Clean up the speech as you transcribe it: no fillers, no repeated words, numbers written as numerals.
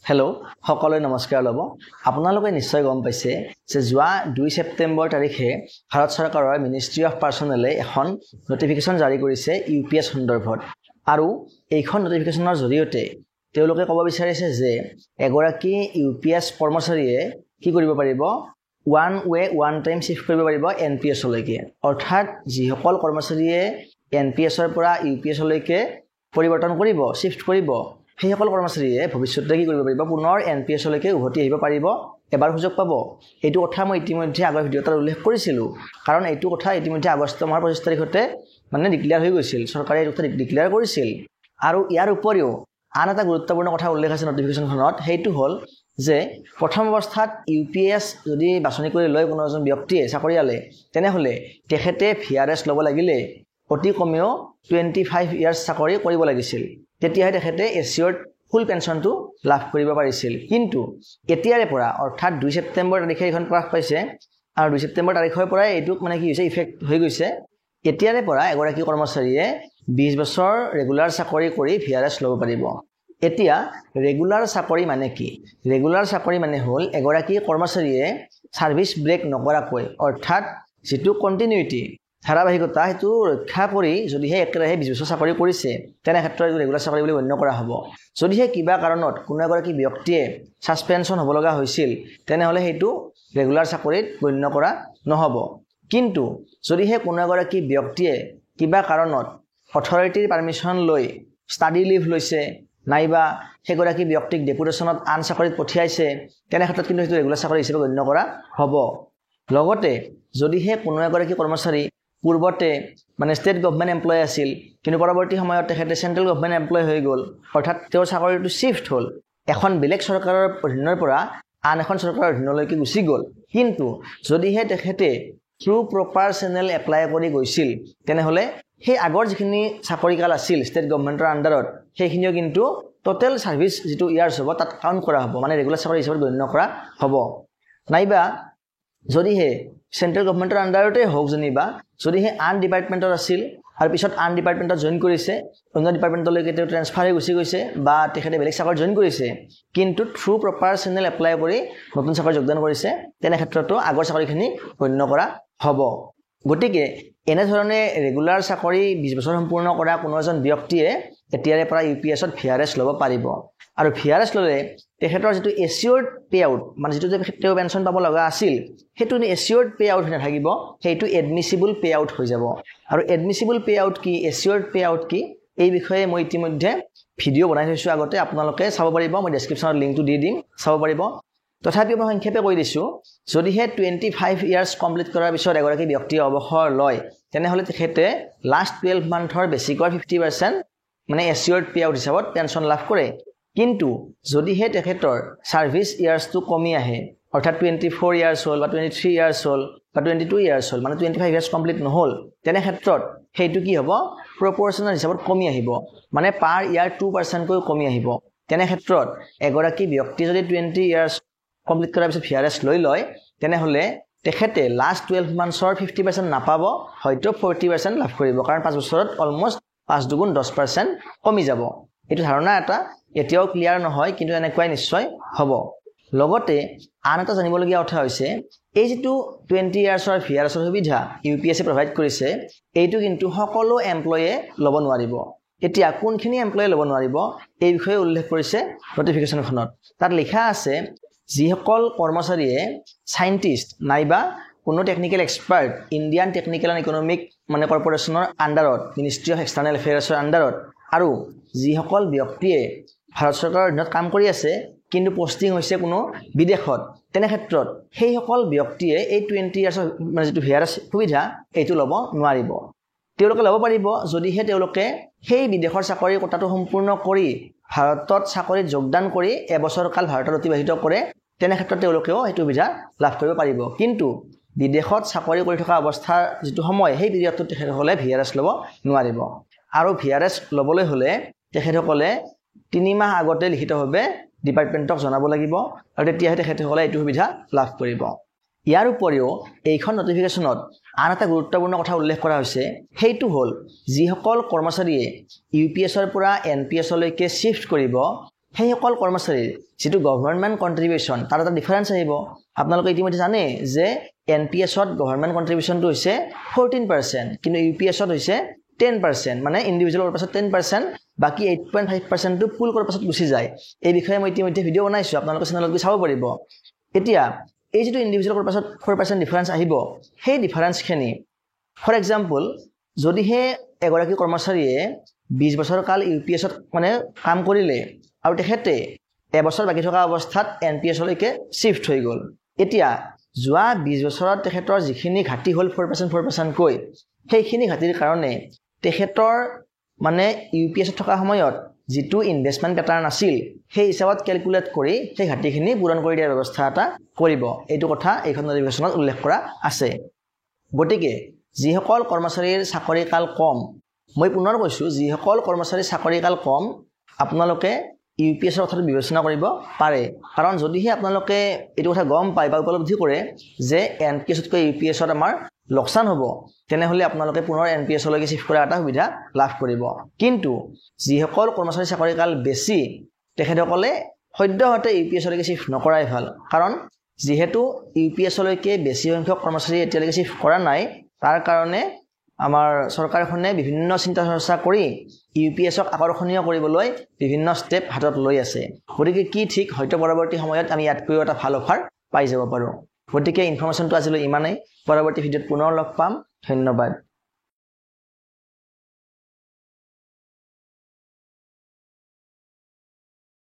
Hello' সকলোৱে নমস্কাৰ ল'ব। আপোনালোকে নিশ্চয় গম পাইছে যে যোৱা 2 ছেপ্টেম্বৰ তাৰিখে ভাৰত চৰকাৰৰ মিনিষ্ট্ৰী অফ পাৰ্চনেলে এখন নটিফিকেশ্যন জাৰি কৰিছে ইউপিএছ সন্দৰ্ভত। আৰু এইখন নটিফিকেশ্যনৰ জৰিয়তে তেওঁলোকে ক'ব বিচাৰিছে যে এগৰাকী ইউপিএছ কৰ্মচাৰীয়ে কি কৰিব পাৰিব, one way one time shift কৰিব পাৰিব এনপিএছলৈকে। অৰ্থাৎ যিসকল কৰ্মচাৰীয়ে এনপিএছৰ পৰা ইউপিএছলৈকে পৰিৱৰ্তন কৰিব, শ্বিফ্ট কৰিব, সেইসকল কৰ্মচাৰীয়ে ভৱিষ্যতে কি কৰিব পাৰিব, পুনৰ এনপিএছলৈকে উভতি আহিব পাৰিব, এবাৰ সুযোগ পাব। এইটো কথা মই ইতিমধ্যে আগৰ ভিডিঅ'ত উল্লেখ কৰিছিলোঁ, কাৰণ এইটো কথা ইতিমধ্যে আগষ্ট মাহৰ 25 তাৰিখতে ডিক্লেয়াৰ হৈ গৈছিল, চৰকাৰে এইটো কথা ডিক্লেয়াৰ কৰিছিল। আৰু ইয়াৰ উপৰিও আন এটা গুৰুত্বপূৰ্ণ কথা উল্লেখ আছে নটিফিকেশ্যনখনত, সেইটো হ'ল যে প্ৰথম অৱস্থাত ইউপিএছ যদি বাছনি কৰি লয় কোনো এজন ব্যক্তিয়ে, চাকৰিয়ালে, তেনেহ'লে তেখেতে VRS ল'ব লাগিলে অতি কমেও 25 ইয়াৰ্ছ চাকৰি কৰিব লাগিছিল। তেতিয়াহে তেখেতে এছিয়ৰ্ড ফুল পেঞ্চনটো লাভ কৰিব পাৰিছিল। কিন্তু এতিয়াৰে পৰা অৰ্থাৎ 2 ছেপ্টেম্বৰ তাৰিখে এইখন প্ৰকাশ পাইছে, আৰু 2 ছেপ্টেম্বৰ তাৰিখৰ পৰাই এইটো কি হৈছে, ইফেক্ট হৈ গৈছে। এতিয়াৰে পৰা এগৰাকী কৰ্মচাৰীয়ে 20 বছৰ ৰেগুলাৰ চাকৰি কৰি VRS ল'ব পাৰিব। এতিয়া ৰেগুলাৰ চাকৰি মানে কি? ৰেগুলাৰ চাকৰি মানে হ'ল এগৰাকী কৰ্মচাৰীয়ে ছাৰ্ভিচ ব্ৰেক নকৰাকৈ, অৰ্থাৎ যিটো কণ্টিনিউটি, ধাৰাবাহিকতা, সেইটো ৰক্ষা কৰি যদিহে একেৰাহে 20 বছৰ চাকৰি কৰিছে, তেনে ক্ষেত্ৰত এইটো ৰেগুলাৰ চাকৰি বুলি গণ্য কৰা হ'ব। যদিহে কিবা কাৰণত কোনো এগৰাকী ব্যক্তিয়ে ছাছপেনশ্যন হ'ব লগা হৈছিল, তেনেহ'লে সেইটো ৰেগুলাৰ চাকৰিত গণ্য কৰা নহ'ব। কিন্তু যদিহে কোনো এগৰাকী ব্যক্তিয়ে কিবা কাৰণত অথৰিটিৰ পাৰ্মিশ্যন লৈ ষ্টাডি লিভ লৈছে, নাইবা সেইগৰাকী ব্যক্তিক ডেপুটেশ্যনত আন চাকৰিত পঠিয়াইছে, তেনে ক্ষেত্ৰত কিন্তু সেইটো ৰেগুলাৰ চাকৰি হিচাপে গণ্য কৰা হ'ব। লগতে যদিহে কোনো এগৰাকী কৰ্মচাৰী পূৰ্বতে ষ্টেট গভৰ্ণমেণ্ট এমপ্লয় আছিল, কিন্তু পৰৱৰ্তী সময়ত তেখেতে চেণ্ট্ৰেল গভৰ্ণমেণ্ট এমপ্লয় হৈ গ'ল, অৰ্থাৎ তেওঁৰ চাকৰিটো শ্বিফ্ট হ'ল, এখন বেলেগ চৰকাৰৰ অধীনৰ পৰা আন এখন চৰকাৰৰ অধীনলৈকে গুচি গ'ল, কিন্তু যদিহে তেখেতে থ্ৰু প্ৰপাৰ চেনেল এপ্লাই কৰি গৈছিল, তেনেহ'লে সেই আগৰ যিখিনি চাকৰিকাল আছিল ষ্টেট গভৰ্ণমেণ্টৰ আণ্ডাৰত, সেইখিনিও কিন্তু টোটেল ছাৰ্ভিচ যিটো ইয়াৰ্ছ হ'ব তাত কাউণ্ট কৰা হ'ব, ৰেগুলাৰ চাকৰি হিচাপত গণ্য কৰা হ'ব। নাইবা যদিহে চেণ্ট্ৰেল গভৰ্ণমেণ্টৰ আণ্ডাৰতে হওক, যদিহে আন ডিপাৰ্টমেণ্টৰ আছিল আৰু পিছত আন ডিপাৰ্টমেণ্টত জইন কৰিছে, অন্য ডিপাৰ্টমেণ্টলৈকে তেওঁ ট্ৰেন্সফাৰ হৈ গুচি গৈছে, বা তেখেতে বেলেগ চাকৰিত জইন কৰিছে, কিন্তু থ্ৰু প্ৰপাৰ চেনেল এপ্লাই কৰি নতুন চাকৰি যোগদান কৰিছে, তেনে ক্ষেত্ৰতো আগৰ চাকৰিখিনি গণ্য কৰা হ'ব। গতিকে এনেধৰণে ৰেগুলাৰ চাকৰি 20 বছৰ সম্পূৰ্ণ কৰা কোনো এজন ব্যক্তিয়ে এতিয়াৰে পৰা ইউপিএছত VRS ল'ব পাৰিব। আৰু VRS ল'লে তেখেতৰ যিটো এছিয়ৰ্ড পে আউট, যিটো যে তেওঁ পেঞ্চন পাব লগা আছিল, সেইটো এছিয়ৰ্ড পে আউট নাথাকিব, সেইটো এডমিচিবল পে আউট হৈ যাব। আৰু এডমিচিবল পে আউট কি, এছিয়ৰ্ড পে আউট কি, এই বিষয়ে মই ইতিমধ্যে ভিডিঅ' বনাই থৈছোঁ, আগতে আপোনালোকে চাব পাৰিব, মই ডেছক্ৰিপশ্যনত লিংকটো দি দিম, চাব পাৰিব। তথাপিও মই সংক্ষেপে কৈ দিছোঁ, যদিহে 25 ইয়াৰ্ছ কমপ্লিট কৰাৰ পিছত এগৰাকী ব্যক্তিয়ে অৱসৰ লয়, তেনেহ'লে তেখেতে লাষ্ট 12 মান্থৰ বেছিকৰ 50% এছিয়ৰ্ড পে আউট হিচাপত পেঞ্চন লাভ কৰে। কিন্তু যদিহে তেখেতৰ ছাৰ্ভিচ ইয়াৰ্ছটো কমি আহে, অৰ্থাৎ 24 ইয়াৰ্ছ হ'ল, বা 23 ইয়াৰ্ছ হ'ল, বা 22 ইয়াৰ্ছ হ'ল, 25 ইয়াৰ্ছ কমপ্লিট নহ'ল, তেনে ক্ষেত্ৰত সেইটো কি হ'ব, প্ৰপৰ্চনেল হিচাপত কমি আহিব, পাৰ ইয়াৰ 2%কৈ কমি আহিব। তেনে ক্ষেত্ৰত এগৰাকী ব্যক্তি যদি 20 ইয়াৰ্ছ কমপ্লিট কৰাৰ পিছত VRS লৈ লয়, তেনেহ'লে তেখেতে লাষ্ট 12 মান্থছৰ 50% নাপাব, হয়তো 40% লাভ কৰিব, কাৰণ 5 বছৰত অলমষ্ট 5 দুগুণ 10% কমি যাব। এইটো ধাৰণা এটা এতিয়াও ক্লিয়াৰ নহয়, কিন্তু এনেকুৱাই নিশ্চয় হ'ব। লগতে আন এটা জানিবলগীয়া কথা হৈছে, এই যিটো 20 ইয়াৰ্ছৰ VRSৰ সুবিধা ইউপিএছে প্ৰভাইড কৰিছে, এইটো কিন্তু সকলো এমপ্লয়ে ল'ব নোৱাৰিব। এতিয়া কোনখিনি এমপ্লয়ে ল'ব নোৱাৰিব, এই বিষয়ে উল্লেখ কৰিছে নটিফিকেশ্যনখনত। তাত লিখা আছে, যিসকল কৰ্মচাৰীয়ে চাইণ্টিষ্ট নাইবা কোনো technical expert Indian technical and economic কৰ্পৰেশ্যনৰ আণ্ডাৰত, মিনিষ্ট্ৰী অফ এক্সটাৰ্নেল এফেয়াৰ্ছৰ আণ্ডাৰত, আৰু যিসকল ব্যক্তিয়ে ভাৰত চৰকাৰৰ অধীনত কাম কৰি আছে কিন্তু পষ্টিং হৈছে কোনো বিদেশত, তেনে ক্ষেত্ৰত সেইসকল ব্যক্তিয়ে এই 20 ইয়াৰ্ছৰ যিটো VRS সুবিধা এইটো ল'ব নোৱাৰিব। তেওঁলোকে ল'ব পাৰিব যদিহে তেওঁলোকে সেই বিদেশৰ চাকৰি কোটাটো সম্পূৰ্ণ কৰি ভাৰতত চাকৰিত যোগদান কৰি এবছৰ কাল ভাৰতত অতিবাহিত কৰে, তেনে ক্ষেত্ৰত তেওঁলোকেও সেইটো সুবিধা লাভ কৰিব পাৰিব। কিন্তু বিদেশত চাকৰি কৰি থকা অৱস্থাৰ যিটো সময়, সেই পিৰিয়ডটোত তেখেতসকলে VRS ল'ব নোৱাৰিব। আৰু VRS ল'বলৈ হ'লে তেখেতসকলে 3 মাহ আগতে লিখিতভাৱে ডিপাৰ্টমেণ্টক জনাব লাগিব, আৰু তেতিয়াহে তেখেতসকলে এইটো সুবিধা লাভ কৰিব। ইয়াৰ উপৰিও এইখন নটিফিকেশ্যনত আন এটা গুৰুত্বপূৰ্ণ কথা উল্লেখ কৰা হৈছে, সেইটো হ'ল যিসকল কৰ্মচাৰীয়ে ইউপিএছৰ পৰা এনপিএছলৈকে শ্বিফ্ট কৰিব, সেইসকল কৰ্মচাৰীৰ যিটো গভৰ্ণমেণ্ট কণ্ট্ৰিবিউশ্যন তাৰ এটা ডিফাৰেঞ্চ আহিব আপোনালোকে ইতিমধ্যে জানে যে NPS-ত গভৰ্ণমেণ্ট কণ্ট্ৰিবিউশ্যনটো হৈছে 14% কিন্তু UPS-ত হৈছে 10% মানে ইণ্ডিভিজুৱেলৰ পাছত 10% বাকি 8.5% টো পুল কৰাৰ পাছত গুচি যায় এই বিষয়ে মই ইতিমধ্যে ভিডিঅ' বনাইছো আপোনালোকে চেনেলত গৈ চাব পাৰিব এতিয়া এই যেটো ইণ্ডিভিজুৱেল কৰাৰ পাছত 4% ডিফাৰেঞ্চ আহিব সেই ডিফাৰেঞ্চখিনি ফৰ এক্সাম্পল যদি হে এগৰাকী কৰ্মচাৰীয়ে 20 বছৰ কাল UPS-ত মানে কাম কৰিলে আৰু তেখেতে এবছৰ বাকি থকা অৱস্থাত NPS-লৈকে শিফট হৈ গ'ল এতিয়া যোৱা 20 বছৰত তেখেতৰ যিখিনি ঘাটি হ'ল 4% কৈ সেইখিনি ঘাটিৰ কাৰণে তেখেতৰ মানে UPS-ত থকা সময়ত যেটো ইনভেষ্টমেন্ট প্যাটাৰ্ন আছিল সেই হিচাপত ক্যালকুলেট কৰি সেই ঘাটিখিনি পূৰণ কৰি দিয়াৰ ব্যৱস্থা এটা কৰিব এইটো কথা এইখন নটিফিকেশনত উল্লেখ কৰা আছে গতিকে যিসকল কৰ্মচাৰীৰ চাকৰি কাল কম মই পুনৰ কৈছো যিসকল কৰ্মচাৰীৰ চাকৰি কাল কম আপোনালোকে UPS-ৰ কথাটো বিবেচনা কৰিব পাৰে কাৰণ যদিহে আপোনালোকে এইটো কথা গম পায় বা উপলব্ধি কৰে যে NPS-তকৈ UPS-ত আমাৰ লোকসান হ'ব তেনেহলে আপোনালোকে পুনৰ NPS-লৈকে শিফট কৰা এটা সুবিধা লাভ কৰিব কিন্তু যিসকল কৰ্মচাৰী চাকৰি কাল বেছি তেখেতসকলে সদ্যহতে UPS-লৈকে শিফট নকৰাই ভাল কাৰণ যেহেতু UPS-লৈকে বেছি সংখ্যক কৰ্মচাৰী এতিয়ালৈকে শিফট কৰা নাই তাৰ কাৰণে আমাৰ চৰকাৰখনে বিভিন্ন চিন্তা চৰ্চা কৰি UPS-ক আকৰ্ষণীয় কৰিবলৈ বিভিন্ন ষ্টেপ হাতত লৈ আছে গতিকে কি ঠিক হয়তো পৰৱৰ্তী সময়ত আমি ইয়াতকৈ এটা ভাল অফাৰ পাই যাব পাৰো গতিকে ইনফৰমেশনটো আজিলৈ ইমানেই পৰৱৰ্তী ভিডিঅ'ত পুনৰ লগ পাম ধন্যবাদ